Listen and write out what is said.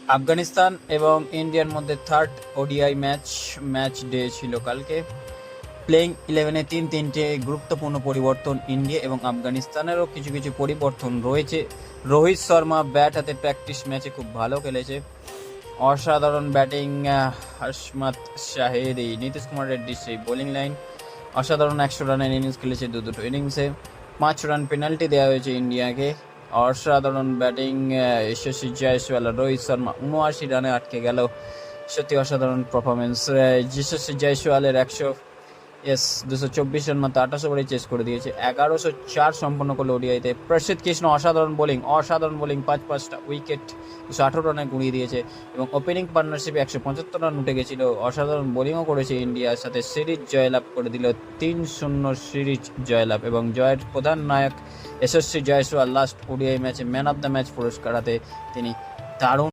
আফগানিস্তান এবং ইন্ডিয়ার মধ্যে থার্ড ওডিআই ম্যাচ ডে ছিল কালকে। প্লেইং 11-এ তিনটে গুরুত্বপূর্ণ পরিবর্তন ইন্ডিয়া এবং আফগানিস্তানেরও কিছু পরিবর্তন রয়েছে। রোহিত শর্মা ব্যাট হাতে প্র্যাকটিস ম্যাচে খুব ভালো খেলেছে। অসাধারণ ব্যাটিং হাশমাত শাহেরি, নীতিশ কুমার রেড্ডির সেই বোলিং লাইন। অসাধারণ 100 রানের ইনিংস খেলেছে দুটো ইনিংসে। 5 রান পেনাল্টি দেওয়া হয়েছে ইন্ডিয়াকে। অসাধারণ ব্যাটিং যশস্বী জয়সওয়াল, রোহিত শর্মা 79 রানে আটকে গেল। সত্যি অসাধারণ পারফরমেন্স। যশস্বী জয়সওয়ালের 224 রান মাত্র 28 ওভারে চেস করে দিয়েছে। 1104 সম্পন্ন করলো ওডিআইতে। প্রসিদ্ধ কৃষ্ণ অসাধারণ বোলিং 5টা উইকেট 218 রানে গুঁড়িয়ে দিয়েছে এবং ওপেনিং পার্টনারশিপে 175 রান উঠে গেছিল। অসাধারণ বোলিংও করেছে ইন্ডিয়ার সাথে। সিরিজ জয়লাভ করে দিল, 3-0 সিরিজ জয়লাভ এবং জয়ের প্রধান নায়ক যশস্বী জয়সওয়াল লাস্ট ওডিআই ম্যাচে ম্যান অফ দ্য ম্যাচ পুরস্কার হাতে। তিনি দারুণ